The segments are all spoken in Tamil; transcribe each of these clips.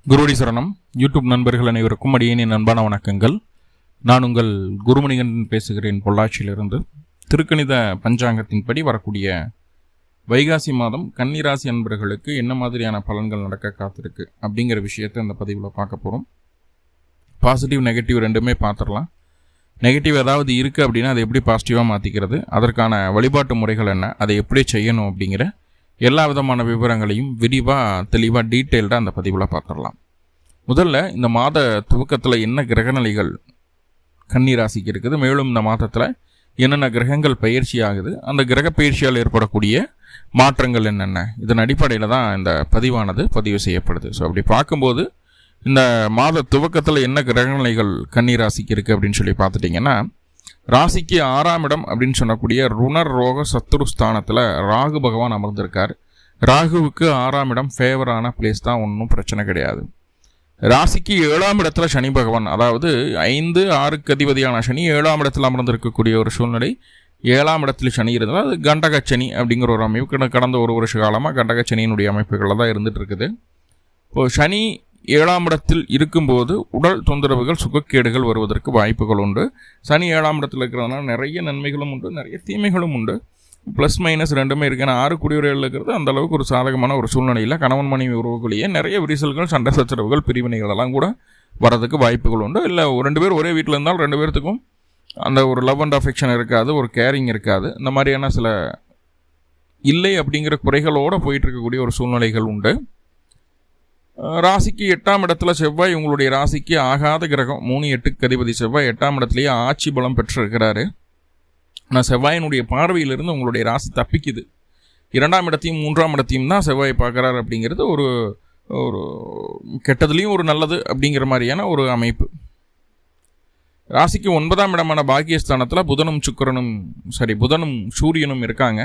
குருவடி சரணம். யூடியூப் நண்பர்கள் அனைவருக்கும் அடியேனின் அன்பான வணக்கங்கள். நான் உங்கள் குருமணிகண்டன் பேசுகிறேன், பொள்ளாச்சியிலிருந்து. திருக்கணித பஞ்சாங்கத்தின்படி வரக்கூடிய வைகாசி மாதம் கன்னிராசி அன்பர்களுக்கு என்ன மாதிரியான பலன்கள் நடக்க காத்திருக்கு அப்படிங்கிற விஷயத்தை இந்த பதிவில் பார்க்க போகிறோம். பாசிட்டிவ் நெகட்டிவ் ரெண்டுமே பார்த்துடலாம். நெகட்டிவ் ஏதாவது இருக்குது அப்படின்னா அதை எப்படி பாசிட்டிவாக மாற்றிக்கிறது, அதற்கான வழிபாட்டு முறைகள் என்ன, அதை எப்படி செய்யணும் அப்படிங்கிற எல்லா விதமான விவரங்களையும் விரிவாக தெளிவாக டீட்டெயில்டாக அந்த பதிவில் பார்த்துடலாம். முதல்ல இந்த மாத துவக்கத்தில் என்ன கிரகநிலைகள் கன்னிராசிக்கு இருக்குது, மேலும் இந்த மாதத்தில் என்னென்ன கிரகங்கள் பயிற்சி ஆகுது, அந்த கிரக பயிற்சியால் ஏற்படக்கூடிய மாற்றங்கள் என்னென்ன, இதன் அடிப்படையில் தான் இந்த பதிவானது பதிவு செய்யப்படுது. ஸோ அப்படி பார்க்கும்போது இந்த மாத துவக்கத்தில் என்ன கிரகநிலைகள் கன்னிராசிக்கு இருக்குது அப்படின்னு சொல்லி பார்த்துட்டிங்கன்னா, ராசிக்கு 6ஆம் இடம் அப்படின்னு சொல்லக்கூடிய ருணர் ரோக சத்துரு ஸ்தானத்தில் ராகு பகவான் அமர்ந்திருக்கார். ராகுவுக்கு 6ஆம் இடம் ஃபேவரான பிளேஸ் தான், ஒன்றும் பிரச்சனை கிடையாது. ராசிக்கு 7ஆம் இடத்துல சனி பகவான், அதாவது 5, 6க்கு அதிபதியான சனி 7ஆம் இடத்தில் அமர்ந்திருக்கக்கூடிய ஒரு சூழ்நிலை. 7ஆம் இடத்தில் சனி இருந்தால் அது கண்டகச்சனி அப்படிங்கிற ஒரு அமைப்பு கடந்த ஒரு வருஷ காலமாக கண்டகச்சனியினுடைய அமைப்புகளில் தான் இருந்துகிட்டு இருக்குது. இப்போது சனி 7ஆம் இடத்தில் இருக்கும்போது உடல் தொந்தரவுகள், சுகக்கேடுகள் வருவதற்கு வாய்ப்புகள் உண்டு. சனி 7ஆம் இடத்தில் இருக்கிறதுனால நிறைய நன்மைகளும் உண்டு, நிறைய தீமைகளும் உண்டு. ப்ளஸ் மைனஸ் ரெண்டுமே இருக்குது. ஏன்னா 6 குடியுரையில் இருக்கிறது அந்த அளவுக்கு ஒரு சாதகமான ஒரு சூழ்நிலையில் கணவன் மனைவி உறவுகளையே நிறைய விரிசல்கள், சண்டை சச்சரவுகள், பிரிவினைகள் எல்லாம் கூட வரதுக்கு வாய்ப்புகள் உண்டு. இல்லை 2 பேர் ஒரே வீட்டில் இருந்தால் 2 பேர்த்துக்கும் அந்த ஒரு லவ் அண்ட் அஃபெக்ஷன் இருக்காது, ஒரு கேரிங் இருக்காது. இந்த மாதிரியான சில இல்லை அப்படிங்கிற குறைகளோடு போயிட்டு இருக்கக்கூடிய ஒரு சூழ்நிலைகள் உண்டு. ராசிக்கு 8ஆம் இடத்துல செவ்வாய், உங்களுடைய ராசிக்கு ஆகாத கிரகம், 3, 8க்கு அதிபதி செவ்வாய் 8ஆம் இடத்துலேயே ஆட்சி பலம் பெற்றிருக்கிறாரு. ஆனால் செவ்வாயினுடைய பார்வையிலிருந்து உங்களுடைய ராசி தப்பிக்குது. 2ஆம் இடத்தையும் 3ஆம் இடத்தையும் தான் செவ்வாய் பார்க்குறாரு. அப்படிங்கிறது ஒரு ஒரு கெட்டதுலேயும் ஒரு நல்லது அப்படிங்கிற மாதிரியான ஒரு அமைப்பு. ராசிக்கு 9ஆம் இடமான பாக்கியஸ்தானத்தில் புதனும் சூரியனும் இருக்காங்க.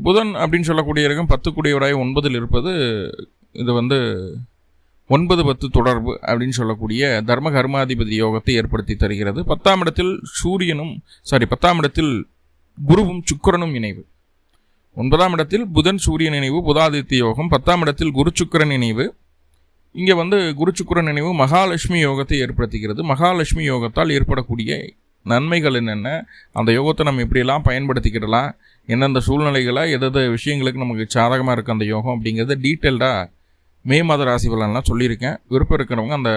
புதன் அப்படின்னு சொல்லக்கூடிய இருக்கும் 10 கூடியவராய் 9இல் இருப்பது, இது 9-10 தொடர்பு அப்படின்னு சொல்லக்கூடிய தர்ம கர்மாதிபதி யோகத்தை ஏற்படுத்தி தருகிறது. 10ஆம் இடத்தில் குருவும் சுக்கிரனும் இணைவு. 9ஆம் இடத்தில் புதன் சூரியன் இணைவு, புதாதித்ய யோகம். 10ஆம் இடத்தில் குரு சுக்கிரன் இணைவு. இங்கே குரு சுக்கிரன் இணைவு மகாலட்சுமி யோகத்தை ஏற்படுத்துகிறது. மகாலட்சுமி யோகத்தால் ஏற்படக்கூடிய நன்மைகள் என்னென்ன, அந்த யோகத்தை நம்ம எப்படியெல்லாம் பயன்படுத்திக்கிடலாம், எந்தெந்த சூழ்நிலைகளை எதாவது விஷயங்களுக்கு நமக்கு சாதகமாக இருக்குது அந்த யோகம் அப்படிங்கிறத டீட்டெயில்டாக மே மாத ராசி பலன்லாம் சொல்லியிருக்கேன். விருப்பம் இருக்கிறவங்க அந்த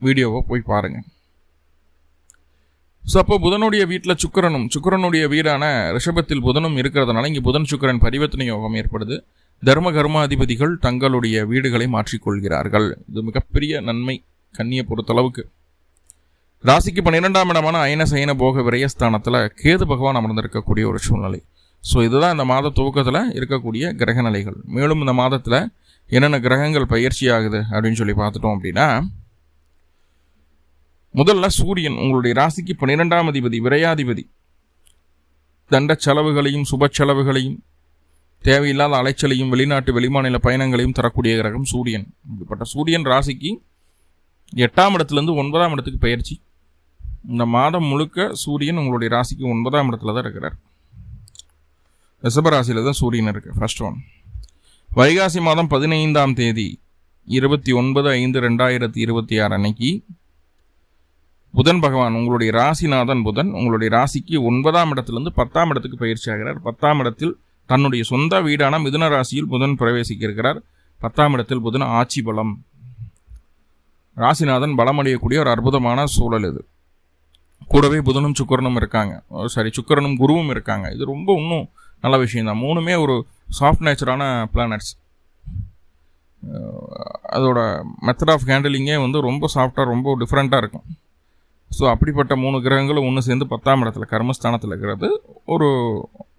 வீடியோவை போய் பாருங்கள். ஸோ அப்போ புதனுடைய வீட்டில் சுக்கிரனுடைய வீடான ரிஷபத்தில் புதனும் இருக்கிறதுனால இங்கே புதன் சுக்கிரன் பரிவர்த்தனை யோகம் ஏற்படுது. தர்ம கர்மாதிபதிகள் தங்களுடைய வீடுகளை மாற்றிக்கொள்கிறார்கள். இது மிகப்பெரிய நன்மை கன்னியை பொறுத்தளவுக்கு. ராசிக்கு 12ஆம் இடமான அயன சயன போக விரயஸ்தானத்தில் கேது பகவான் அமர்ந்திருக்கக்கூடிய ஒரு சூழ்நிலை. ஸோ இதுதான் இந்த மாத துவக்கத்தில் இருக்கக்கூடிய கிரக நிலைகள். மேலும் இந்த மாதத்தில் என்னென்ன கிரகங்கள் பயிற்சி ஆகுது அப்படின்னு சொல்லி பார்த்துட்டோம் அப்படின்னா, முதல்ல சூரியன் உங்களுடைய ராசிக்கு 12ஆம் அதிபதி, விரையாதிபதி, தண்ட செலவுகளையும் சுப செலவுகளையும் தேவையில்லாத அலைச்சலையும் வெளிநாட்டு வெளிமாநில பயணங்களையும் தரக்கூடிய கிரகம் சூரியன். இப்படிப்பட்ட சூரியன் ராசிக்கு 8ஆம் இடத்துலேருந்து 9ஆம் இடத்துக்கு பயிற்சி. இந்த மாதம் முழுக்க சூரியன் உங்களுடைய ராசிக்கு 9ஆம் இடத்துல தான் இருக்கிறார். ரிஷபராசியில் தான் சூரியன் இருக்கு. First one. வைகாசி மாதம் 15ஆம் தேதி 29/5/2026 அன்னைக்கு புதன் பகவான், உங்களுடைய ராசிநாதன் புதன், உங்களுடைய ராசிக்கு 9ஆம் இடத்துலேருந்து 10ஆம் இடத்துக்கு பயிற்சி ஆகிறார். 10ஆம் இடத்தில் தன்னுடைய சொந்த வீடான மிதுன ராசியில் புதன் பிரவேசிக்க இருக்கிறார். 10ஆம் இடத்தில் புதன் ஆட்சி பலம், ராசிநாதன் பலமடையக்கூடிய ஒரு அற்புதமான சூழல் இது. கூடவே புதனும் சுக்கிரனும் இருக்காங்க, சுக்கிரனும் குருவும் இருக்காங்க. இது ரொம்ப இன்னும் நல்ல விஷயம்தான். 3மே ஒரு சாஃப்ட் நேச்சரான பிளானட்ஸ். அதோட மெத்தட் ஆஃப் ஹேண்டிலிங்கே ரொம்ப சாஃப்டாக, ரொம்ப டிஃப்ரெண்ட்டாக இருக்கும். ஸோ அப்படிப்பட்ட 3 கிரகங்களும் ஒன்று சேர்ந்து 10ஆம் இடத்துல கர்மஸ்தானத்தில் இருக்கிறது ஒரு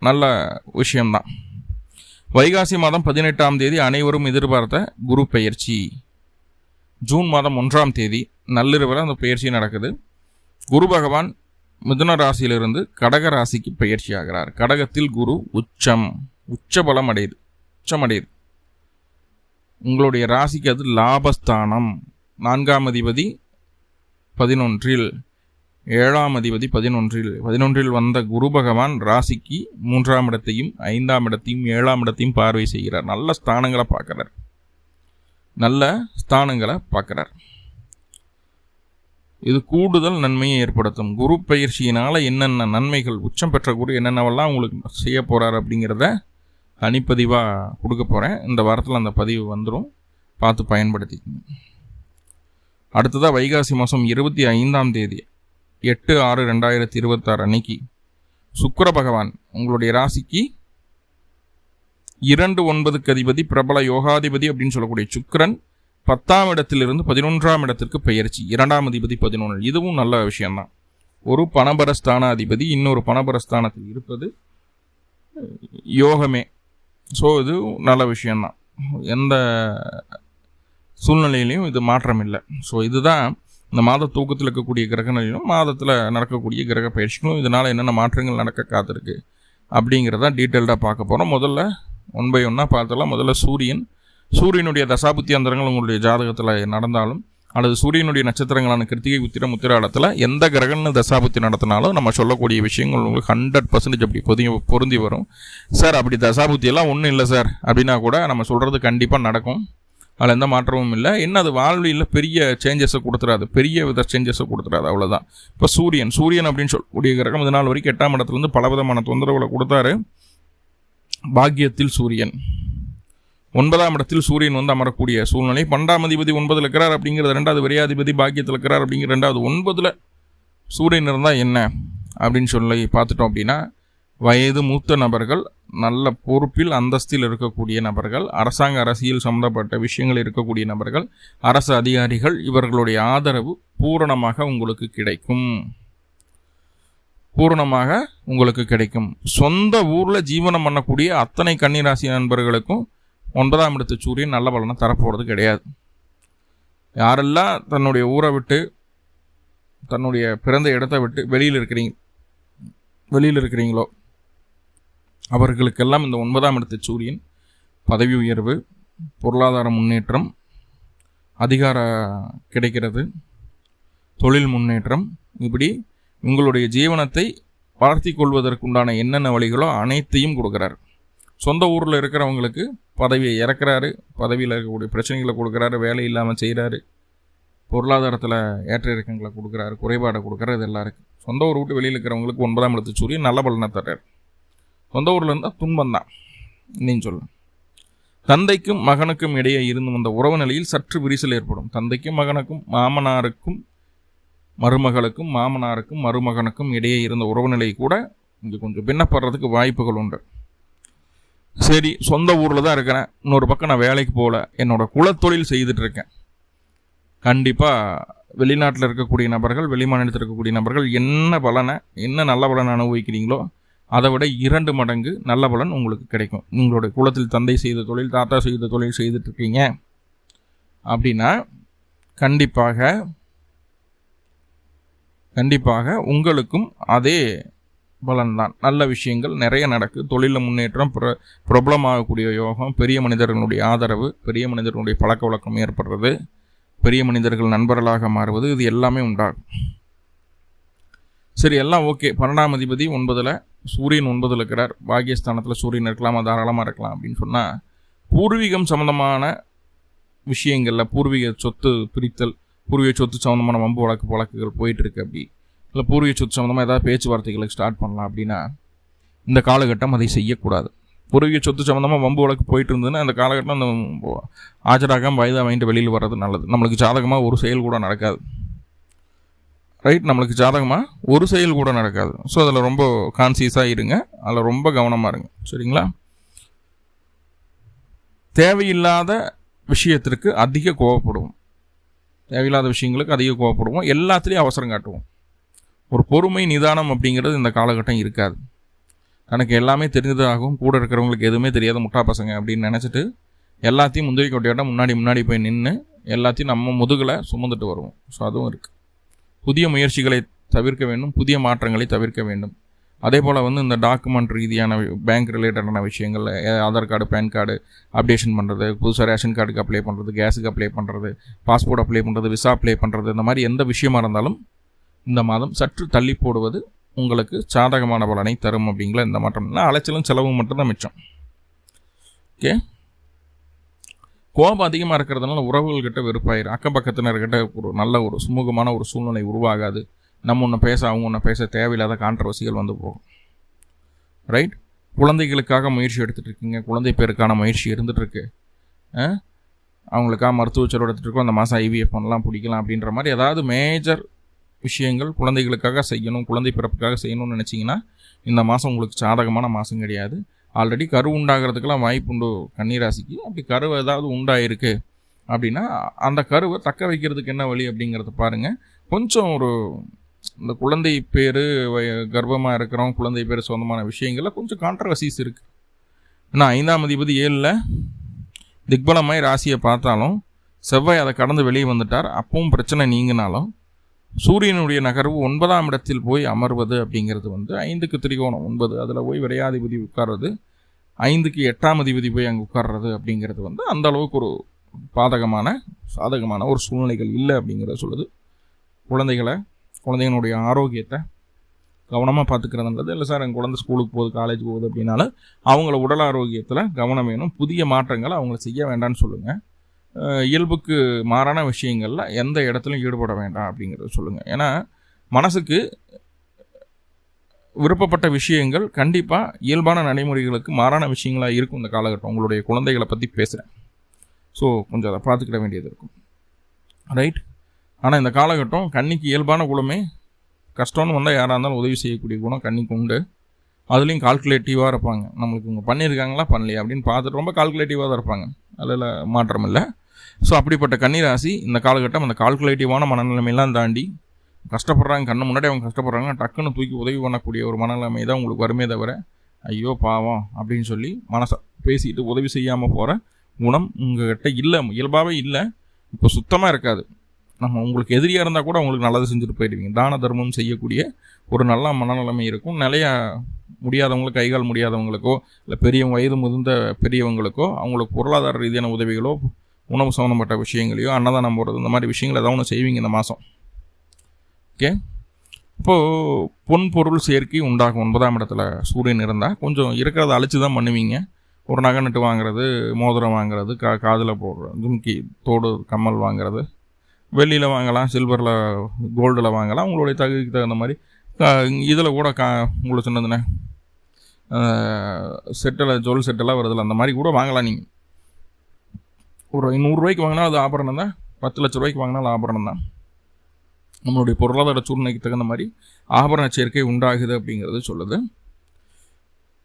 நல்ல விஷயம்தான். வைகாசி மாதம் 18ஆம் தேதி அனைவரும் எதிர்பார்த்த குரு பெயர்ச்சி. ஜூன் மாதம் 1ஆம் தேதி நள்ளிரவில் அந்த பயிற்சி நடக்குது. குரு பகவான் மிதுன ராசியிலிருந்து கடக ராசிக்கு பயிற்சி ஆகிறார். கடகத்தில் குரு உச்சபலம் அடையுது. உங்களுடைய ராசிக்கு அது லாபஸ்தானம். 4ஆம் அதிபதி 11இல், 7ஆம் அதிபதி 11இல் வந்த குரு பகவான் ராசிக்கு 3ஆம் இடத்தையும் 5ஆம் இடத்தையும் 7ஆம் இடத்தையும் பார்வை செய்கிறார். நல்ல ஸ்தானங்களை பார்க்குறார். நல்ல ஸ்தானங்களை பார்க்குறார். இது கூடுதல் நன்மையை ஏற்படுத்தும். குரு பயிற்சியினால் என்னென்ன நன்மைகள், உச்சம் பெற்ற குரு என்னென்னவெல்லாம் உங்களுக்கு செய்ய போகிறார் அப்படிங்கிறத தனிப்பதிவாக கொடுக்க போகிறேன். இந்த வாரத்தில் அந்த பதிவு வந்துடும், பார்த்து பயன்படுத்திக்கணும். அடுத்ததாக வைகாசி மாதம் 25ஆம் தேதி 8/6/2026 அன்னைக்கு சுக்கிர பகவான் உங்களுடைய ராசிக்கு 2/9க்கு அதிபதி, பிரபல யோகாதிபதி அப்படின்னு சொல்லக்கூடிய சுக்கிரன் 10ஆம் இடத்திலிருந்து 11ஆம் இடத்திற்கு பெயர்ச்சி. 2ஆம் அதிபதி 11. இதுவும் நல்ல விஷயம்தான். ஒரு பணபரஸ்தான அதிபதி இன்னொரு பணபரஸ்தானத்தில் இருப்பது யோகமே. ஸோ இது நல்ல விஷயம்தான். எந்த சூழ்நிலையிலையும் இது மாற்றம் இல்லை. ஸோ இதுதான் இந்த மாத தூக்கத்தில் இருக்கக்கூடிய கிரகநிலையும் மாதத்தில் நடக்கக்கூடிய கிரக பயிற்சிகளும் இதனால் என்னென்ன மாற்றங்கள் நடக்க காத்திருக்கு அப்படிங்கிறத டீட்டெயில்டாக பார்க்க போகிறோம். முதல்ல 1 by 1 பார்த்தலாம். முதல்ல சூரியனுடைய தசாபுத்தி அந்தரங்கள் உங்களுடைய ஜாதகத்தில் நடந்தாலும் அல்லது சூரியனுடைய நட்சத்திரங்களான கிருத்திகை, உத்திரம், உத்திராடத்தில் எந்த கிரகன்னு தசாபுத்தி நடத்தினாலும் நம்ம சொல்லக்கூடிய விஷயங்கள் உங்களுக்கு 100% அப்படி பொருந்தி வரும். சார் அப்படி தசாபுத்தியெல்லாம் ஒன்றும் இல்லை சார் அப்படின்னா கூட நம்ம சொல்கிறது கண்டிப்பாக நடக்கும். அதில் எந்த மாற்றமும் இல்லை. என்ன அது வாழ்வியில் பெரிய சேஞ்சஸை கொடுத்துறாது, பெரிய வித சேஞ்சஸை கொடுத்துறாது, அவ்வளோதான். இப்போ சூரியன் அப்படின்னு சொல்லக்கூடிய கிரகம் இது நாள் வரைக்கும் 8ஆம் இடத்துலேருந்து பல விதமான தொந்தரவுகளை கொடுத்தாரு. பாக்கியத்தில் சூரியன் 9ஆம் இடத்தில் சூரியன் அமரக்கூடிய சூழ்நிலை. 12ஆம் அதிபதி 9ல் இருக்கிறார் அப்படிங்கிறது 2வது, விரையாதிபதி பாக்கியத்தில் இருக்கிறார் அப்படிங்கிற 2வது. 9ல் சூரியன் இருந்தால் என்ன அப்படின்னு சொல்லி பார்த்துட்டோம் அப்படின்னா, வயது மூத்த நபர்கள், நல்ல பொறுப்பில் அந்தஸ்தில் இருக்கக்கூடிய நபர்கள், அரசியல் சம்பந்தப்பட்ட விஷயங்கள் இருக்கக்கூடிய நபர்கள், அரசு அதிகாரிகள், இவர்களுடைய ஆதரவு பூரணமாக உங்களுக்கு கிடைக்கும். சொந்த ஊரில் ஜீவனம் பண்ணக்கூடிய அத்தனை கன்னிராசி நண்பர்களுக்கும் 9ஆம் இடத்து சூரியன் நல்ல பலனை தரப்போகிறது கிடையாது. யாரெல்லாம் தன்னுடைய ஊரை விட்டு, தன்னுடைய பிறந்த இடத்தை விட்டு வெளியில் இருக்கிறீங்களோ அவர்களுக்கெல்லாம் இந்த 9ஆம் இடத்து சூரியன் பதவி உயர்வு, பொருளாதார முன்னேற்றம், அதிகாரம் கிடைக்கிறது, தொழில் முன்னேற்றம், இப்படி உங்களுடைய ஜீவனத்தை வளர்த்தி கொள்வதற்குண்டான என்னென்ன வழிகளோ அனைத்தையும் கொடுக்குறார். சொந்த ஊரில் இருக்கிறவங்களுக்கு பதவியை இறக்குறாரு, பதவியில் இருக்கக்கூடிய பிரச்சனைகளை கொடுக்குறாரு, வேலை இல்லாமல் செய்கிறாரு, பொருளாதாரத்தில் ஏற்ற இறக்கங்களை கொடுக்குறாரு, குறைபாடை கொடுக்குறாரு. இது எல்லாருக்கும். சொந்த ஊர் விட்டு வெளியில் இருக்கிறவங்களுக்கு 9ஆம் இடத்து சூரியன் நல்ல பலனை தர்றார். சொந்த ஊரில் இருந்தால் துன்பம் தான் நீங்க சொல்லலாம். தந்தைக்கும் மகனுக்கும் இடையே இருந்து வந்த உறவு நிலையில் சற்று விரிசல் ஏற்படும். தந்தைக்கும் மகனுக்கும், மாமனாருக்கும் மருமகளுக்கும், மாமனாருக்கும் மருமகனுக்கும் இடையே இருந்த உறவு நிலை கூட இங்கே கொஞ்சம் பின்னப்படுறதுக்கு வாய்ப்புகள் உண்டு. சரி, சொந்த ஊரில் தான் இருக்கிறேன், இன்னொரு பக்கம் நான் வேலைக்கு போகல, என்னோட குலத்தொழில் செய்துட்டு இருக்கேன். கண்டிப்பாக வெளிநாட்டில் இருக்கக்கூடிய நபர்கள், வெளிமாநிலத்தில் இருக்கக்கூடிய நபர்கள் என்ன நல்ல பலனை அனுபவிக்கிறீங்களோ அதை விட 2 மடங்கு நல்ல பலன் உங்களுக்கு கிடைக்கும். உங்களுடைய குலத்தில் தந்தை செய்த தொழில், தாத்தா செய்த தொழில் செய்துட்டு இருக்கீங்க அப்படின்னா கண்டிப்பாக உங்களுக்கும் அதே பலன்தான். நல்ல விஷயங்கள் நிறைய நடக்கு. தொழிலில் முன்னேற்றம், பிரபலமாகக்கூடிய யோகம், பெரிய மனிதர்களுடைய ஆதரவு, பெரிய மனிதர்களுடைய பழக்க வழக்கம் ஏற்படுறது, பெரிய மனிதர்கள் நண்பர்களாக மாறுவது, இது எல்லாமே உண்டாகும். சரி, எல்லாம் ஓகே. 12ஆம் அதிபதி 9ல், சூரியன் 9ல் இருக்கிறார். பாகியஸ்தானத்தில் சூரியன் இருக்கலாமா, தாராளமாக இருக்கலாம் அப்படின்னு சொன்னால், பூர்வீகம் சம்மந்தமான விஷயங்களில், பூர்வீக சொத்து பிரித்தல், பூர்வீக சொத்து சம்மந்தமான வம்பு வழக்குகள் போயிட்டுருக்கு. அப்படி இல்லை பூர்வீக சொத்து சம்மந்தமாக ஏதாவது பேச்சுவார்த்தைகளுக்கு ஸ்டார்ட் பண்ணலாம் அப்படின்னா இந்த காலகட்டம் அதை செய்யக்கூடாது. பூர்வீக சொத்து சம்மந்தமாக வம்பு வழக்கு போயிட்டு இருந்ததுன்னா அந்த காலகட்டம் அந்த ஆஜராகாமல் வயதாக வாங்கிட்டு வெளியில் வர்றது நல்லது. நம்மளுக்கு ஜாதகமாக ஒரு செயல் கூட நடக்காது. ரைட், நம்மளுக்கு ஜாதகமாக ஒரு செயல் கூட நடக்காது. ஸோ அதில் ரொம்ப கான்சியஸாக இருங்க, அதில் ரொம்ப கவனமாக இருங்க. சரிங்களா? தேவையில்லாத விஷயத்திற்கு அதிக கோவப்படுவோம், தேவையில்லாத விஷயங்களுக்கு அதிக கோவப்படுவோம், எல்லாத்துலேயும் அவசரம் காட்டுவோம். ஒரு பொறுமை, நிதானம் அப்படிங்கிறது இந்த காலகட்டம் இருக்காது. எனக்கு எல்லாமே தெரிஞ்சதாகவும் கூட இருக்கிறவங்களுக்கு எதுவுமே தெரியாத முட்டா பசங்க அப்படின்னு நினச்சிட்டு எல்லாத்தையும் முந்திரி கொட்டையோட முன்னாடி போய் நின்று எல்லாத்தையும் நம்ம முதுகில் சுமந்துட்டு வருவோம். ஸோ அதுவும் இருக்குது. புதிய முயற்சிகளை தவிர்க்க வேண்டும், புதிய மாற்றங்களை தவிர்க்க வேண்டும். அதே போல் இந்த டாக்குமெண்ட் ரீதியான பேங்க் ரிலேட்டடான விஷயங்கள், Aadhaar card, PAN card updation பண்ணுறது, புதுசாக ரேஷன் கார்டுக்கு அப்ளை பண்ணுறது, கேஸுக்கு அப்ளை பண்ணுறது, பாஸ்போர்ட் அப்ளை பண்ணுறது, விசா அப்ளை பண்ணுறது, இந்த மாதிரி எந்த விஷயமா இருந்தாலும் இந்த மாதம் சற்று தள்ளி போடுவது உங்களுக்கு சாதகமான பலனை தரும். அப்படிங்கிற இந்த மாற்றம் இல்லை, அலைச்சலும் செலவும் மட்டும்தான் மிச்சம். ஓகே, கோபம் அதிகமாக இருக்கிறதுனால உறவுகள்கிட்ட வெறுப்பாயிரும், அக்கம் பக்கத்தினர்கிட்ட ஒரு நல்ல ஒரு சுமூகமான ஒரு சூழ்நிலை உருவாகாது. நம்ம ஒன்று பேச அவங்க ஒன்று பேச தேவையில்லாத கான்ட்ரவர்சிகள் வந்து போகும். ரைட். குழந்தைகளுக்காக முயற்சி எடுத்துகிட்டு இருக்கீங்க, குழந்தை பேருக்கான முயற்சி இருந்துகிட்ருக்கு, அவங்களுக்காக மருத்துவ செலவு எடுத்துகிட்டு இருக்கோம், அந்த மாதம் ஐவிஎஃப் பண்ணலாம் பிடிக்கலாம் அப்படின்ற மாதிரி ஏதாவது மேஜர் விஷயங்கள் குழந்தைகளுக்காக செய்யணும், குழந்தை பிறப்புக்காக செய்யணும்னு நினச்சிங்கன்னா இந்த மாதம் உங்களுக்கு சாதகமான மாதம் கிடையாது. ஆல்ரெடி கரு உண்டாகிறதுக்கெல்லாம் வாய்ப்பு உண்டு கன்னிராசிக்கு. அப்படி கரு ஏதாவது உண்டாயிருக்கு அப்படின்னா அந்த கருவை தக்க வைக்கிறதுக்கு என்ன வழி அப்படிங்கிறத பாருங்கள். கொஞ்சம் ஒரு இந்த குழந்தை பேர் கர்ப்பமாக இருக்கிறோம், குழந்தை பேர் சொந்தமான விஷயங்களில் கொஞ்சம் கான்ட்ரவர்சிஸ் இருக்குது. ஏன்னா 5ஆம் அதிபதி 7ல் திக்பலமாய் ராசியை பார்த்தாலும் செவ்வாய் அதை கடந்து வெளியே வந்துட்டார். அப்பவும் பிரச்சனை நீங்கினாலும் சூரியனுடைய நகர்வு 9ஆம் இடத்தில் போய் அமர்வது அப்படிங்கிறது 5க்கு திரிகோணம் 9, அதில் போய் விரையாதிபதி உட்கார்றது, 5க்கு 8ஆம் அதிபதி போய் அங்கே உட்கார்றது அப்படிங்கிறது அந்த அளவுக்கு ஒரு சாதகமான ஒரு சூழ்நிலைகள் இல்லை அப்படிங்கிறத சொல்லுது. குழந்தைகளுடைய ஆரோக்கியத்தை கவனமாக பார்த்துக்கிறதுன்றது இல்லை சார் எங்கள் குழந்தை ஸ்கூலுக்கு போகுது காலேஜ் போகுது அப்படின்னாலும் அவங்கள உடல் ஆரோக்கியத்தில் கவனம் வேணும். புதிய மாற்றங்களை அவங்கள செய்ய வேண்டாம்னு சொல்லுங்கள். இயல்புக்கு மாறான விஷயங்களில் எந்த இடத்துலையும் ஈடுபட வேண்டாம் அப்படிங்கிறத சொல்லுங்கள். ஏன்னா மனசுக்கு விருப்பப்பட்ட விஷயங்கள் கண்டிப்பாக இயல்பான நடைமுறைகளுக்கு மாறான விஷயங்களாக இருக்கும் இந்த காலகட்டம். உங்களுடைய குழந்தைகளை பற்றி பேசுகிறேன். ஸோ கொஞ்சம் அதை பார்த்துக்கிட வேண்டியது இருக்கும். ரைட். ஆனால் இந்த காலகட்டம் கன்னிக்கு இயல்பான குணமே கஷ்டம்னு வந்தால் யாராக இருந்தாலும் உதவி செய்யக்கூடிய குணம் கன்னிக்கு உண்டு. அதுலேயும் கால்குலேட்டிவாக இருப்பாங்க. நம்மளுக்கு இவங்க பண்ணியிருக்காங்களா பண்ணலையா அப்படின்னு பார்த்துட்டு ரொம்ப கால்குலேட்டிவாக தான் இருப்பாங்க, அதில் மாற்றம் இல்லை. ஸோ அப்படிப்பட்ட கன்னிராசி இந்த காலகட்டம் அந்த கால்குலேட்டிவான மனநிலைமையெல்லாம் தாண்டி கஷ்டப்படுறாங்க, கண்ணு முன்னாடி அவங்க கஷ்டப்படுறாங்க, டக்குன்னு தூக்கி உதவி பண்ணக்கூடிய ஒரு மனநிலைமை தான் உங்களுக்கு வருமே தவிர ஐயோ பாவம் அப்படின்னு சொல்லி மனசை பேசிட்டு உதவி செய்யாமல் போகிற குணம் உங்கள்கிட்ட இல்லை, இயல்பாகவே இல்லை, இப்போ சுத்தமாக இருக்காது. நம்ம உங்களுக்கு எதிரியாக இருந்தால் கூட உங்களுக்கு நல்லது செஞ்சுட்டு போயிடுவீங்க. தான தர்மம் செய்யக்கூடிய ஒரு நல்ல மனநிலைமை இருக்கும். நிறைய முடியாதவங்களுக்கு, கைகால் முடியாதவங்களுக்கோ இல்லை வயது முதிர்ந்த பெரியவங்களுக்கோ அவங்களுக்கு பொருளாதார ரீதியான உதவிகளோ உணவு சம்மந்தப்பட்ட விஷயங்களையோ அன்னதானம் போடுறது இந்த மாதிரி விஷயங்கள் ஏதாவது ஒன்று செய்வீங்க இந்த மாதம். ஓகே. இப்போது பொன் பொருள் சேர்க்கை உண்டாகும். 9ஆம் இடத்துல சூரியன் இருந்தால் கொஞ்சம் இருக்கிறத அழிச்சு தான் பண்ணுவீங்க. ஒரு நகை நட்டு வாங்குறது, மோதிரம் வாங்குறது, காதில் போடுறது, ஜும்கி தோடு கம்மல் வாங்குறது, வெள்ளியில் வாங்கலாம், சில்வரில் கோல்டில் வாங்கலாம், உங்களுடைய தகுதிக்கு தகுந்த மாதிரி. இதில் கூட உங்களுக்கு சொன்னதுண்ணே ஜுவல் செட்டெல்லாம் வருதில்ல, அந்த மாதிரி கூட வாங்கலாம். நீங்கள் ஒரு 100 ரூபாய்க்கு வாங்கினா அது ஆபரணம் தான், 10 லட்ச ரூபாய்க்கு வாங்கினாலும் ஆபரணம் தான். நம்மளுடைய பொருளாதார சூழ்நிலைக்கு தகுந்த மாதிரி ஆபரண சேர்க்கை உண்டாகுது அப்படிங்கிறது சொல்லுது.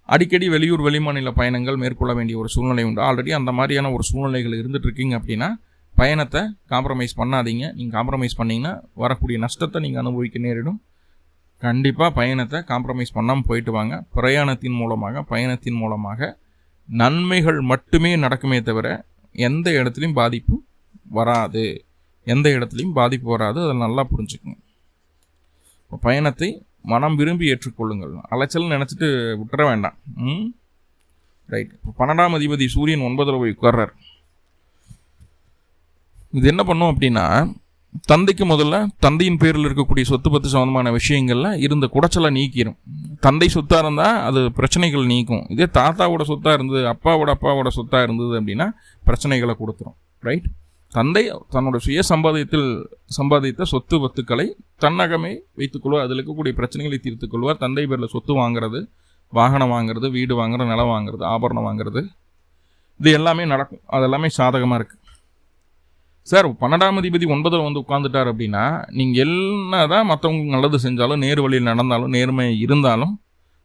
அடிக்கடி வெளியூர் வெளிமாநில பயணங்கள் மேற்கொள்ள வேண்டிய ஒரு சூழ்நிலை உண்டு. ஆல்ரெடி அந்த மாதிரியான ஒரு சூழ்நிலைகள் இருந்துட்டு இருக்கீங்க அப்படின்னா பயணத்தை காம்ப்ரமைஸ் பண்ணாதீங்க. நீங்கள் காம்ப்ரமைஸ் பண்ணிங்கன்னா வரக்கூடிய நஷ்டத்தை நீங்கள் அனுபவிக்க நேரிடும். கண்டிப்பாக பயணத்தை காம்ப்ரமைஸ் பண்ணாமல் போயிட்டு வாங்க. பயணத்தின் மூலமாக நன்மைகள் மட்டுமே நடக்குமே தவிர எந்த இடத்துலையும் பாதிப்பு வராது. அதை நல்லா புரிஞ்சுக்கணும். பயணத்தை மனம் விரும்பி ஏற்றுக்கொள்ளுங்கள். அலைச்சல் நினச்சிட்டு விட்டுற வேண்டாம். ரைட். இப்போ 12ஆம் அதிபதி சூரியன் 9ல் போய் உட்கார்றார். இது என்ன பண்ணும் அப்படின்னா தந்தைக்கு முதல்ல தந்தையின் பேரில் இருக்கக்கூடிய சொத்து பத்து சம்பந்தமான விஷயங்கள்ல இருந்த குடைச்சலை நீக்கிடும். தந்தை சொத்தாக இருந்தால் அது பிரச்சனைகள் நீக்கும். இதே தாத்தாவோட சொத்தாக இருந்தது, அப்பாவோட சொத்தாக இருந்தது அப்படின்னா பிரச்சனைகளை கொடுத்துரும். ரைட். தந்தை தன்னோட சுய சம்பாதித்த சொத்து பத்துக்களை தன்னகமே வைத்துக்கொள்வார். அதில் இருக்கக்கூடிய பிரச்சனைகளை தீர்த்துக் கொள்வார். தந்தை பேரில் சொத்து வாங்குறது, வாகனம் வாங்குறது, வீடு வாங்குறது, நிலம் வாங்குறது, ஆபரணம் வாங்குறது, இது எல்லாமே நடக்கும். அதெல்லாமே சாதகமாக இருக்குது. சார் 12ஆம் அதிபதி 9ல் உட்காந்துட்டார் அப்படின்னா நீங்கள் என்னதான் மற்றவங்க நல்லது செஞ்சாலும், நேர் வழியில் நடந்தாலும், நேர்மை இருந்தாலும்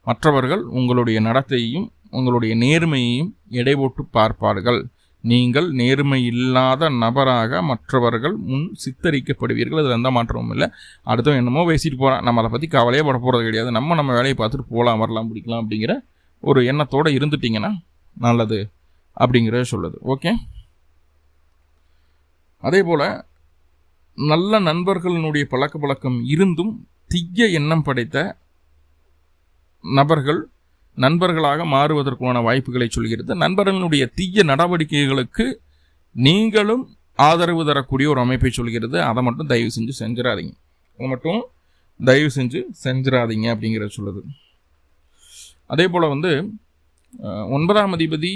மற்றவர்கள் உங்களுடைய நடத்தையையும் உங்களுடைய நேர்மையையும் எடை போட்டு பார்ப்பார்கள். நீங்கள் நேர்மை இல்லாத நபராக மற்றவர்கள் முன் சித்தரிக்கப்படுவீர்கள். அதில் எந்த மாற்றமும் இல்லை. அடுத்தவன் என்னமோ பேசிட்டு போகிறான், நம்ம அதை பற்றி கவலையே பட போகிறது கிடையாது, நம்ம வேலையை பார்த்துட்டு போகலாம், வரலாம், பிடிக்கலாம் அப்படிங்கிற ஒரு எண்ணத்தோடு இருந்துட்டிங்கன்னா நல்லது அப்படிங்கிறத சொல்லுது. ஓகே. அதே போல் நல்ல நண்பர்களுடைய பழக்கம் இருந்தும் தீய எண்ணம் படைத்த நபர்கள் நண்பர்களாக மாறுவதற்கான வாய்ப்புகளை சொல்கிறது. நண்பர்களுடைய தீய நடவடிக்கைகளுக்கு நீங்களும் ஆதரவு தரக்கூடிய ஒரு அமைப்பை சொல்கிறது. அதை மட்டும் தயவு செஞ்சு செஞ்சிடாதீங்க அப்படிங்கிறத சொல்லுது. அதே போல் 9ஆம் அதிபதி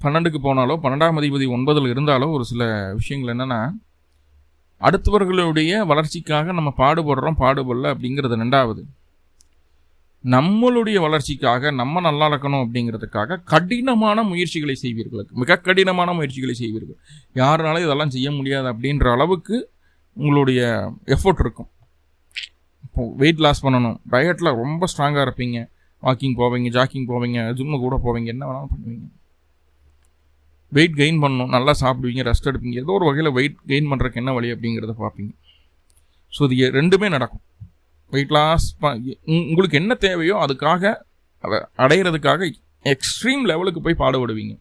12க்கு போனாலோ 12ஆம் அதிபதி 9ல் இருந்தாலோ ஒரு சில விஷயங்கள் என்னென்னா, அடுத்தவர்களுடைய வளர்ச்சிக்காக நம்ம பாடுபடல அப்படிங்கிறது 2வது. நம்மளுடைய வளர்ச்சிக்காக நம்ம நல்லா இருக்கணும் அப்படிங்கிறதுக்காக கடினமான முயற்சிகளை செய்வீர்கள், மிக கடினமான முயற்சிகளை செய்வீர்கள். யாருனாலும் இதெல்லாம் செய்ய முடியாது அப்படின்ற அளவுக்கு உங்களுடைய எஃபோர்ட் இருக்கும். இப்போது வெயிட் லாஸ் பண்ணணும், டயட்டில் ரொம்ப ஸ்ட்ராங்காக இருப்பீங்க, வாக்கிங் போவீங்க, ஜாக்கிங் போவீங்க, ஜிம்மு கூட போவீங்க, என்ன வேணாலும் பண்ணுவீங்க. வெயிட் கெயின் பண்ணணும், நல்லா சாப்பிடுவீங்க, ரெஸ்ட் எடுப்பீங்க, ஏதோ ஒரு வகையில் வெயிட் கெயின் பண்ணுறதுக்கு என்ன வழி அப்படிங்கிறத பார்ப்பீங்க. ஸோ இது 2மே நடக்கும். வெயிட் லாஸ் உங்களுக்கு என்ன தேவையோ அதுக்காக அதை அடையிறதுக்காக எக்ஸ்ட்ரீம் லெவலுக்கு போய் பாடுபடுவீங்க.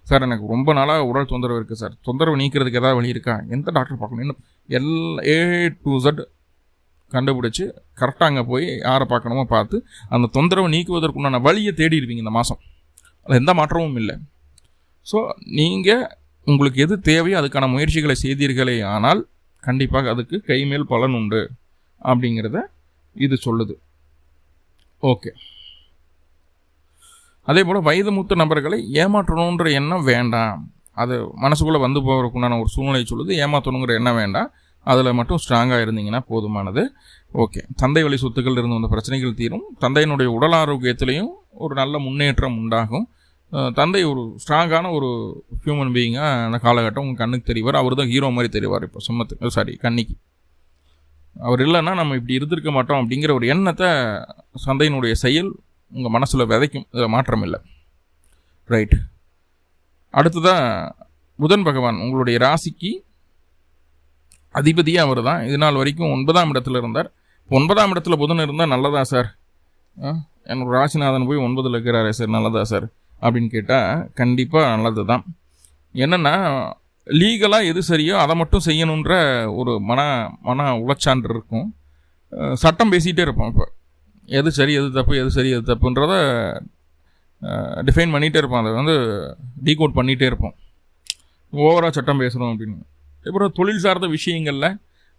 சார் எனக்கு ரொம்ப நாளாக உடல் தொந்தரவு இருக்குது சார், தொந்தரவு நீக்கிறதுக்கு ஏதாவது வழி இருக்கா, எந்த டாக்டர் பார்க்கணும், இன்னும் A to Z கண்டுபிடிச்சி கரெக்டாக அங்கே போய் யாரை பார்க்கணுமோ பார்த்து அந்த தொந்தரவை நீக்குவதற்குண்டான வழியை தேடிடுவீங்க இந்த மாதம். அதில் எந்த மாற்றமும் இல்லை. ஸோ நீங்கள் உங்களுக்கு எது தேவையோ அதுக்கான முயற்சிகளை செய்தீர்களே ஆனால் கண்டிப்பாக அதுக்கு கைமேல் பலன் உண்டு அப்படிங்கிறத இது சொல்லுது. ஓகே, அதே போல் வயது மூத்த நபர்களை ஏமாற்றணுன்ற எண்ணம் வேண்டாம். அது மனசுக்குள்ளே வந்து போகிறதுக்குண்டான ஒரு சூழ்நிலை சொல்லுது. ஏமாற்றணுங்கிற எண்ணம் வேண்டாம், அதில் மட்டும் ஸ்ட்ராங்காக இருந்தீங்கன்னா போதுமானது. ஓகே, தந்தை வழி சொத்துக்கள் இருந்து வந்த பிரச்சனைகள் தீரும். தந்தையினுடைய உடல் ஆரோக்கியத்திலையும் ஒரு நல்ல முன்னேற்றம் உண்டாகும். தந்தை ஒரு ஸ்ட்ராங்கான ஒரு ஹியூமன் பீயிங்காக அந்த காலகட்டம் உங்கள் கண்ணுக்கு தெரிவார். அவர் தான் ஹீரோ மாதிரி தெரிவார். இப்போ கன்னிக்கு அவர் இல்லைன்னா நம்ம இப்படி இருந்திருக்க மாட்டோம் அப்படிங்கிற ஒரு எண்ணத்தை தந்தையினுடைய செயல் உங்கள் மனசில் விதைக்கும். இதில் மாற்றம் இல்லை. ரைட், அடுத்ததான் புதன் பகவான் உங்களுடைய ராசிக்கு அதிபதியாக அவர் தான். இது நாள் வரைக்கும் 9ஆம் இடத்துல இருந்தார். 9ஆம் இடத்துல புதன் இருந்தால் நல்லதா சார், என்னோட ராசிநாதன் போய் 9ல் இருக்கிறாரே சார், நல்லதா சார் அப்படின்னு கேட்டால் கண்டிப்பாக நல்லது தான். என்னென்னா லீகலாக எது சரியோ அதை மட்டும் செய்யணுன்ற ஒரு மன உளச்சான்று இருக்கும். சட்டம் பேசிகிட்டே இருப்போம். இப்போ எது சரி எது தப்பு, எது சரி எது தப்புன்றத டிஃபைன் பண்ணிகிட்டே இருப்போம். அதை வந்து டீகோட் பண்ணிகிட்டே இருப்போம். ஓவராக சட்டம் பேசணும் அப்படின்னு. அப்புறம் தொழில் சார்ந்த விஷயங்களில்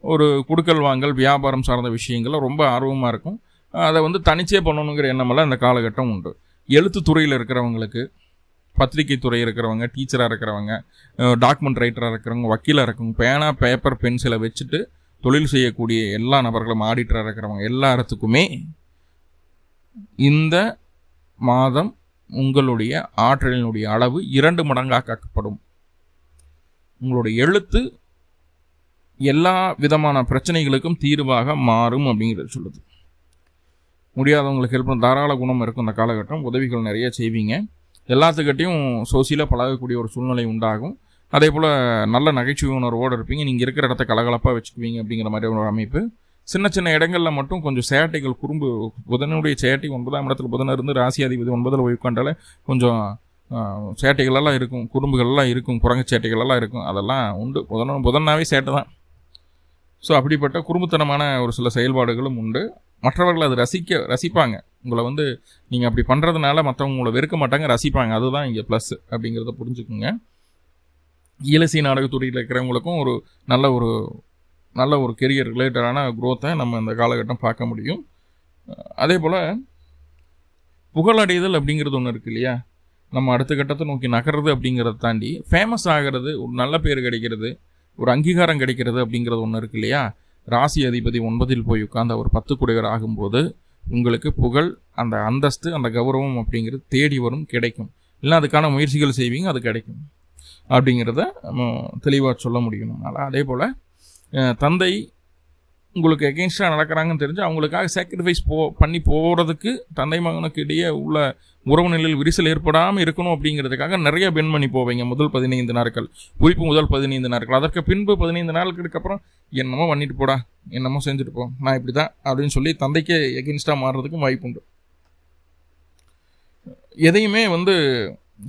ஒரு குடுக்கல் வாங்கல் வியாபாரம் சார்ந்த விஷயங்களில் ரொம்ப ஆர்வமாக இருக்கும். அதை வந்து தனிச்சே பண்ணணுங்கிற எண்ணமெல்லாம் இந்த காலகட்டம் உண்டு. எழுத்துத்துறையில் இருக்கிறவங்களுக்கு, பத்திரிகை துறை இருக்கிறவங்க, டீச்சராக இருக்கிறவங்க, டாக்குமெண்ட் ரைட்டராக இருக்கிறவங்க, வக்கீலாக இருக்கிறவங்க, பேனா பேப்பர் பென்சிலை வச்சுட்டு தொழில் செய்யக்கூடிய எல்லா நபர்களும், ஆடிட்டராக இருக்கிறவங்க எல்லாத்துக்குமே இந்த மாதம் உங்களுடைய ஆற்றலினுடைய அளவு 2 மடங்காக்கப்படும். உங்களுடைய எழுத்து எல்லா விதமான பிரச்சனைகளுக்கும் தீர்வாக மாறும் அப்படிங்கிறது சொல்லுது. முடியாதவங்களுக்கு ஹெல்ப் பண்ண தாராள குணம் இருக்கும். இந்த காலகட்டம் உதவிகள் நிறைய செய்வீங்க. எல்லாத்துக்கிட்டையும் சோசியலாக பழகக்கூடிய ஒரு சூழ்நிலை உண்டாகும். அதே போல் நல்ல நகைச்சுவை உணர்வோடு இருப்பீங்க. நீங்கள் இருக்கிற இடத்த கலகலப்பாக வச்சுக்குவீங்க அப்படிங்கிற மாதிரி ஒரு அமைப்பு. சின்ன சின்ன இடங்களில் மட்டும் கொஞ்சம் சேட்டைகள், குறும்பு, புதனுடைய சேட்டை 9ஆம் இடத்துல புதன் இருந்து ராசி அதிபதி 9ல் உட்காண்டாலே கொஞ்சம் சேட்டைகளெல்லாம் இருக்கும், குறும்புகள்லாம் இருக்கும், குரங்கு சேட்டைகளெல்லாம் இருக்கும். அதெல்லாம் உண்டு. புதனாவே சேட்டை தான். ஸோ அப்படிப்பட்ட குறும்புத்தனமான ஒரு சில செயல்பாடுகளும் உண்டு. மற்றவர்கள் அது ரசிப்பாங்க. உங்களை வந்து நீங்கள் அப்படி பண்ணுறதுனால மற்றவங்க உங்களை வெறுக்க மாட்டாங்க, ரசிப்பாங்க. அதுதான் இங்கே ப்ளஸ் அப்படிங்கிறத புரிஞ்சுக்குங்க. இலசிய நாடகத்துறையில் இருக்கிறவங்களுக்கும் ஒரு நல்ல ஒரு கெரியர் ரிலேட்டடான குரோத்தை நம்ம இந்த காலகட்டம் பார்க்க முடியும். அதே போல் புகழடைதல் அப்படிங்கிறது ஒன்று இருக்குது இல்லையா, நம்ம அடுத்த கட்டத்தை நோக்கி நகர்றது அப்படிங்கிறத தாண்டி ஃபேமஸ் ஆகிறது, ஒரு நல்ல பேர் கிடைக்கிறது, ஒரு அங்கீகாரம் கிடைக்கிறது அப்படிங்கிறது ஒன்று இருக்குது இல்லையா. ராசி அதிபதி 9ல் போய் உட்கார்ந்து அவர் 10 குடைவர் ஆகும்போது உங்களுக்கு புகழ், அந்த அந்தஸ்து, அந்த கௌரவம் அப்படிங்கிறது தேடி வரும், கிடைக்கும். இல்லை அதுக்கான முயற்சிகள் செய்வீங்க, அது கிடைக்கும் அப்படிங்கிறத நம்ம தெளிவாக சொல்ல முடியும் நம்மளால். அதே போல் தந்தை உங்களுக்கு எகெயின்ஸ்டாக நடக்கிறாங்கன்னு தெரிஞ்சு அவங்களுக்காக சாக்ரிஃபைஸ் பண்ணி போகிறதுக்கு தந்தை மகனுக்கு இடையே உள்ள உறவு நிலையில் விரிசல் ஏற்படாமல் இருக்கணும் அப்படிங்கிறதுக்காக நிறைய பெண் பண்ணி போவீங்க முதல் 15 நாட்கள், குறிப்பு முதல் 15 நாட்கள். அதற்கு பின்பு 15 நாட்களுக்கு அப்புறம் என்னமோ பண்ணிட்டு போடா, என்னமோ செஞ்சுட்டு போ, நான் இப்படி தான் அப்படின்னு சொல்லி தந்தைக்கே எகெயின்ஸ்டாக மாறுறதுக்கும் வாய்ப்பு உண்டு. எதையுமே வந்து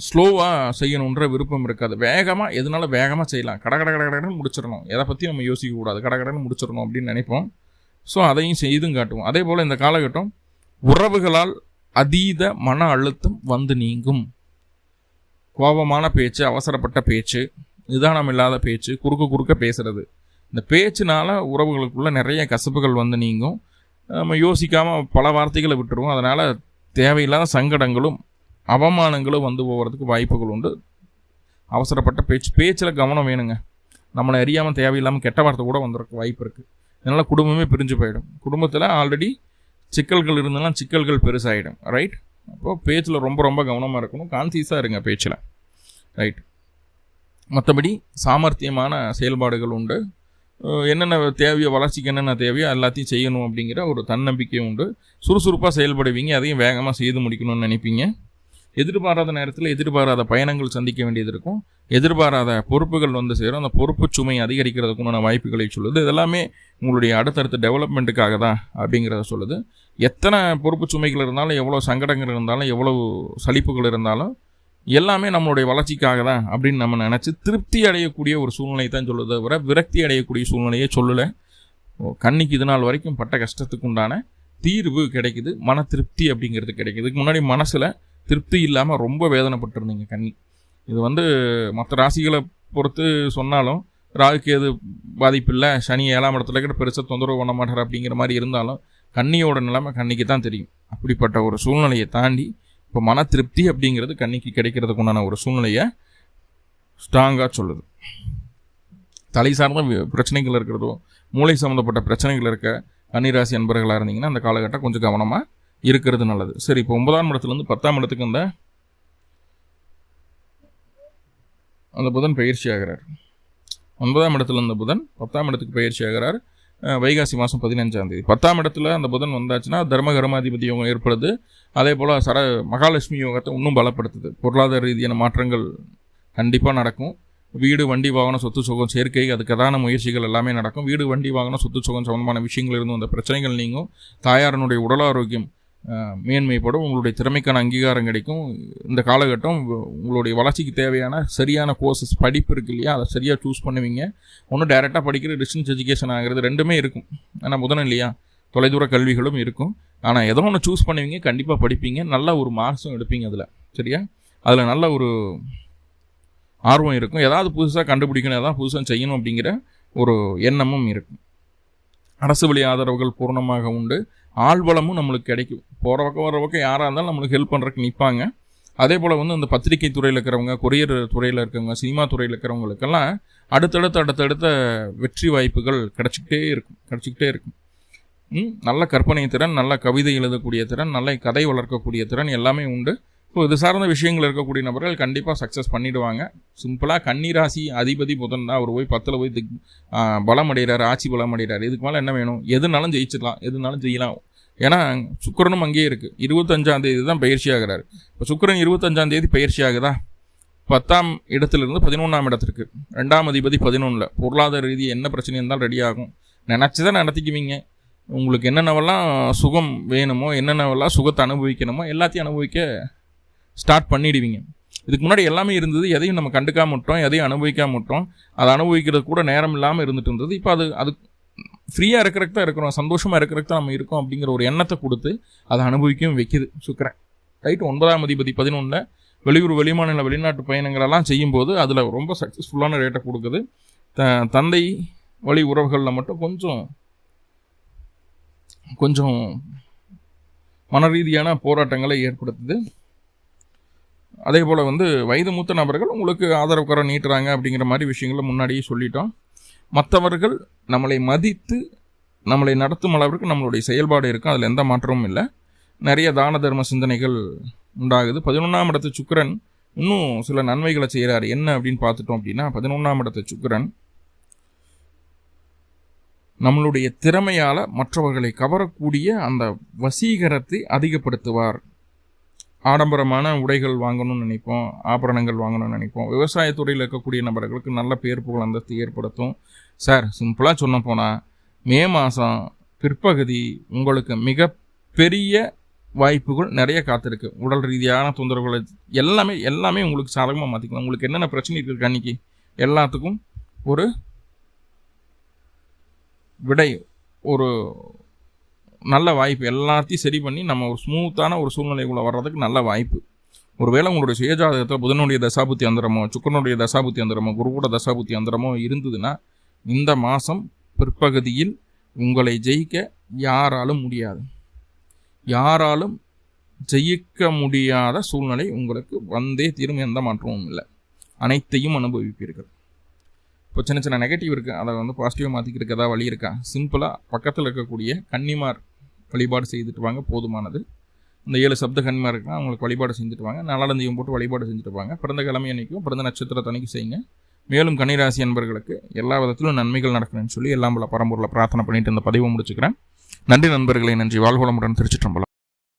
ஸ்லோவாக செய்யணுன்ற விருப்பம் இருக்காது. வேகமாக எதனால வேகமாக செய்யலாம், கடன்னு முடிச்சிடணும், எதை பற்றி நம்ம யோசிக்கக்கூடாது, கடன்னு முடிச்சிடணும் அப்படின்னு நினைப்போம். ஸோ அதையும் செய்தும் காட்டுவோம். அதே போல் இந்த காலகட்டம் உறவுகளால் அதீத மன அழுத்தம் வந்து நீங்கும். கோபமான பேச்சு, அவசரப்பட்ட பேச்சு, நிதானம் இல்லாத பேச்சு, குறுக்க பேசுறது, இந்த பேச்சுனால உறவுகளுக்குள்ள நிறைய கசப்புகள் வந்து நீங்கும். நம்ம யோசிக்காமல் பல வார்த்தைகளை விட்டுருவோம். அதனால் தேவையில்லாத சங்கடங்களும் அவமானங்களும் வந்து போகிறதுக்கு வாய்ப்புகள் உண்டு. அவசரப்பட்ட பேச்சில் கவனம் வேணுங்க. நம்மளை அறியாமல் தேவையில்லாமல் கெட்ட வார்த்தை கூட வந்துருக்கு வாய்ப்பு இருக்குது. இதனால் குடும்பமே பிரிஞ்சு போயிடும். குடும்பத்தில் ஆல்ரெடி சிக்கல்கள் இருந்தாலும் சிக்கல்கள் பெருசாகிடும். ரைட். அப்போது பேச்சில் ரொம்ப ரொம்ப கவனமாக இருக்கணும். கான்சியஸாக இருங்க பேச்சில். ரைட். மற்றபடி சாமர்த்தியமான செயல்பாடுகள் உண்டு. என்னென்ன தேவையோ, வளர்ச்சிக்கு என்னென்ன தேவையோ எல்லாத்தையும் செய்யணும் அப்படிங்கிற ஒரு தன்னம்பிக்கை உண்டு. சுறுசுறுப்பாக செயல்படுவீங்க. அதையும் வேகமாக செய்து முடிக்கணும்னு நினைப்பீங்க. எதிர்பாராத நேரத்தில் எதிர்பாராத பயணங்கள் சந்திக்க வேண்டியது இருக்கும். எதிர்பாராத பொறுப்புகள் வந்து சேரும். அந்த பொறுப்பு சுமை அதிகரிக்கிறதுக்குண்டான வாய்ப்புகளை சொல்லுது. இதெல்லாமே உங்களுடைய அடுத்தடுத்த டெவலப்மெண்ட்டுக்காக தான் அப்படிங்கிறத சொல்லுது. எத்தனை பொறுப்பு சுமைகள் இருந்தாலும், எவ்வளோ சங்கடங்கள் இருந்தாலும், எவ்வளவு சலிப்புகள் இருந்தாலும் எல்லாமே நம்மளுடைய வளர்ச்சிக்காக தான் அப்படின்னு நம்ம நினச்சி திருப்தி அடையக்கூடிய ஒரு சூழ்நிலை தான் சொல்லுது தவிர விரக்தி அடையக்கூடிய சூழ்நிலையே சொல்லலை. கண்ணிக்கு இது நாள் வரைக்கும் பட்ட கஷ்டத்துக்கு உண்டான தீர்வு கிடைக்குது. மன திருப்தி அப்படிங்கிறது கிடைக்குது. இதுக்கு முன்னாடி மனசில் திருப்தி இல்லாமல் ரொம்ப வேதனைப்பட்டிருந்தீங்க கன்னி. இது மற்ற ராசிகளை பொறுத்து சொன்னாலும் ராகுக்கு எது பாதிப்பு இல்லை, சனி 7ஆம் இடத்துல கூட பெருசாக தொந்தரவு பண்ண மாட்டார் அப்படிங்கிற மாதிரி இருந்தாலும் கன்னியோட நிலைமை கன்னிக்கு தான் தெரியும். அப்படிப்பட்ட ஒரு சூழ்நிலையை தாண்டி இப்போ மன திருப்தி அப்படிங்கிறது கன்னிக்கு கிடைக்கிறதுக்கு உண்டான ஒரு சூழ்நிலையை ஸ்ட்ராங்காக சொல்லுது. தலை சார்ந்த பிரச்சனைகள் இருக்கிறதோ, மூளை சம்மந்தப்பட்ட பிரச்சனைகள் இருக்க கன்னிராசி அன்பர்களாக இருந்தீங்கன்னா அந்த காலகட்டம் கொஞ்சம் கவனமாக இருக்கிறது நல்லது. சரி, இப்போ 9ஆம் இடத்துலேருந்து 10ஆம் இடத்துக்கு அந்த புதன் பயிற்சி ஆகிறார். 9ஆம் இடத்துல இருந்த புதன் 10ஆம் இடத்துக்கு பயிற்சி ஆகிறார். வைகாசி மாதம் 15ஆம் தேதி. 10ஆம் இடத்துல அந்த புதன் வந்தாச்சுன்னா தர்மகர்மாதிபதி யோகம் ஏற்படுது. அதே போல் மகாலட்சுமி யோகத்தை இன்னும் பலப்படுத்துது. பொருளாதார ரீதியான மாற்றங்கள் கண்டிப்பாக நடக்கும். வீடு, வண்டி, வாகனம், சொத்து சுகம் சேர்க்கை, அதுக்கான முயற்சிகள் எல்லாமே நடக்கும். வீடு, வண்டி, வாகனம், சொத்து சுகம் சம்பந்தமான விஷயங்கள் இருந்தும் அந்த பிரச்சனைகள் நீங்கும். தாயாரனுடைய உடல் ஆரோக்கியம் மேன்மைப்படும். உங்களுடைய திறமைக்கான அங்கீகாரம் கிடைக்கும். இந்த காலகட்டம் உங்களுடைய வளர்ச்சிக்கு தேவையான சரியான கோர்சஸ், படிப்பு இருக்கு இல்லையா, அதை சரியாக சூஸ் பண்ணுவீங்க. ஒன்றும் டைரெக்டாக படிக்கிற டிஸ்டன்ஸ் எஜுகேஷன் ஆகிறது ரெண்டுமே இருக்கும். ஆனால் புதன் இல்லையா, தொலைதூர கல்விகளும் இருக்கும். ஆனால் ஏதோ ஒன்று சூஸ் பண்ணுவீங்க, கண்டிப்பாக படிப்பீங்க, நல்ல ஒரு மார்க்ஸும் எடுப்பீங்க. சரியா, அதில் நல்ல ஒரு ஆர்வம் இருக்கும். ஏதாவது புதுசாக கண்டுபிடிக்கணும், ஏதாவது புதுசாக செய்யணும் அப்படிங்கிற ஒரு எண்ணமும் இருக்கும். அரசு வழி ஆதரவுகள் பூர்ணமாக உண்டு. ஆள்வளமும் நம்மளுக்கு கிடைக்கும். போகிற பக்கம் வர பக்கம் யாராக இருந்தாலும் நம்மளுக்கு ஹெல்ப் பண்ணுறதுக்கு நிற்பாங்க. அதே போல் அந்த பத்திரிகை துறையில் இருக்கிறவங்க, கொரியர் துறையில் இருக்கிறவங்க, சினிமா துறையில் இருக்கிறவங்களுக்கெல்லாம் அடுத்தடுத்த வெற்றி வாய்ப்புகள் கிடச்சிக்கிட்டே இருக்கும். நல்ல கற்பனை திறன், நல்ல கவிதை எழுதக்கூடிய திறன், நல்ல கதை வளர்க்கக்கூடிய திறன் எல்லாமே உண்டு. ஸோ இது சார்ந்த விஷயங்கள் இருக்கக்கூடிய நபர்கள் கண்டிப்பாக சக்ஸஸ் பண்ணிவிடுவாங்க. சிம்பிளாக கன்னிராசி அதிபதி புதன் தான். அவர் போய் 10ல் போய் பலம் அடைகிறார், ஆட்சி பலம் அடைகிறார். இதுக்கு மேலே என்ன வேணும்? எதுனாலும் ஜெயிச்சிடலாம், எதுனாலும் செய்யலாம். ஏன்னா சுக்கிரனும் அங்கேயே இருக்குது. 25ஆம் தேதி தான் பயிற்சி ஆகிறார். இப்போ சுக்கிரன் 25ஆம் தேதி பயிற்சி ஆகுதா, 10ஆம் இடத்துலேருந்து 11ஆம் இடத்திற்கு. 2ஆம் அதிபதி 11ல். பொருளாதார ரீதியாக என்ன பிரச்சனை இருந்தாலும் ரெடி ஆகும். நினச்சி தான் நடத்திக்குவீங்க. உங்களுக்கு என்னென்னவெல்லாம் சுகம் வேணுமோ, என்னென்னவெல்லாம் சுகத்தை அனுபவிக்கணுமோ எல்லாத்தையும் அனுபவிக்க ஸ்டார்ட் பண்ணிடுவீங்க. இதுக்கு முன்னாடி எல்லாமே இருந்தது, எதையும் நம்ம கண்டுக்காம விட்டோம், எதையும் அனுபவிக்காம விட்டோம். அதை அனுபவிக்கிறது கூட நேரம் இல்லாமல் இருந்துட்டு இருந்தது. இப்போ அது ஃப்ரீயாக இருக்கிறதுக்கு தான் இருக்கிறோம், சந்தோஷமாக இருக்கிறதுக்கு தான் நம்ம இருக்கோம் அப்படிங்கிற ஒரு எண்ணத்தை கொடுத்து அதை அனுபவிக்கவும் வைக்கிது சுக்கிரன். ரைட். 9ஆம் அதிபதி 11ல். வெளியூர், வெளிமாநில, வெளிநாட்டு பயணங்களெல்லாம் செய்யும்போது அதில் ரொம்ப சக்ஸஸ்ஃபுல்லான ரேட்டை கொடுக்குது. தந்தை வழி உறவுகளில் மட்டும் கொஞ்சம் மன ரீதியான போராட்டங்களை ஏற்படுத்துது. அதே போல் வயது மூத்த நபர்கள் உங்களுக்கு ஆதரவுக்காரம் நீட்டுறாங்க அப்படிங்கிற மாதிரி விஷயங்களை முன்னாடியே சொல்லிட்டோம். மற்றவர்கள் நம்மளை மதித்து நம்மளை நடத்தும் அளவிற்கு நம்மளுடைய செயல்பாடு இருக்கும். அதில் எந்த மாற்றமும் இல்லை. நிறைய தான தர்ம சிந்தனைகள் உண்டாகுது. 11ஆம் இடத்து சுக்கிரன் இன்னும் சில நன்மைகளை செய்கிறார். என்ன அப்படின்னு பார்த்துட்டோம் அப்படின்னா, 11ஆம் இடத்து சுக்கிரன் நம்மளுடைய திறமையால் மற்றவர்களை கவரக்கூடிய அந்த வசீகரத்தை அதிகப்படுத்துவார். ஆடம்பரமான உடைகள் வாங்கணும்னு நினைப்போம், ஆபரணங்கள் வாங்கணும்னு நினைப்போம். விவசாயத்துறையில் இருக்கக்கூடிய நபர்களுக்கு நல்ல பேர் புகழ் அந்தஸ்து ஏற்படுத்தும். சார், சிம்பிளாக சொன்ன போனால் மே மாதம் பிற்பகுதி உங்களுக்கு மிகப்பெரிய வாய்ப்புகள் நிறைய காத்திருக்கு. உடல் ரீதியான தொந்தரவுகள் எல்லாமே உங்களுக்கு சாதகமாக மாற்றிக்கலாம். உங்களுக்கு என்னென்ன பிரச்சனை இருக்குது அன்றைக்கி எல்லாத்துக்கும் ஒரு விடை, ஒரு நல்ல வாய்ப்பு. எல்லாத்தையும் சரி பண்ணி நம்ம ஒரு ஸ்மூத்தான ஒரு சூழ்நிலைக்குள்ளே வர்றதுக்கு நல்ல வாய்ப்பு. ஒருவேளை உங்களுடைய சுயஜாதகத்தில் புதனுடைய தசாபுத்தி அந்தரமோ, சுக்கிரனுடைய தசாபுத்தி அந்தரமோ, குருவோட தசாபுத்தி அந்தரமோ இருந்ததுன்னா இந்த மாதம் பிற்பகுதியில் உங்களை ஜெயிக்க யாராலும் முடியாது. ஜெயிக்க முடியாத சூழ்நிலை உங்களுக்கு வந்தே தீரும். எந்த மாற்றமும் இல்லை. அனைத்தையும் அனுபவிப்பீர்கள். இப்போ சின்ன சின்ன நெகட்டிவ் இருக்குது, அதை வந்து பாசிட்டிவாக மாற்றிக்கிறதுக்கு ஏதாவது வழி இருக்கா? சிம்பிளாக பக்கத்தில் இருக்கக்கூடிய கன்னிமார் வழிபாடு செய்துட்டு வாங்க, போதுமானது. இந்த 7 சப்த கன்னிமார் இருக்குன்னா அவங்களுக்கு வழிபாடு செஞ்சுட்டு வாங்க. நலந்தீபம் போட்டு வழிபாடு செஞ்சுட்டு வாங்க. பிறந்த கிழமை அன்னைக்கும் பிறந்த நட்சத்திரத்தன்னைக்கும் செய்யுங்க. மேலும் கன்னிராசி அன்பர்களுக்கு எல்லா விதத்திலும் நன்மைகள் நடக்கணும்னு சொல்லி எல்லாம் பல பரம்பூரில் பிரார்த்தனை பண்ணிட்டு இந்த பதிவை முடிச்சுக்கிறேன். நன்றி நண்பர்களை, நன்றி. வாழ்வளமுடன். திருச்சிற்றம்பலம்.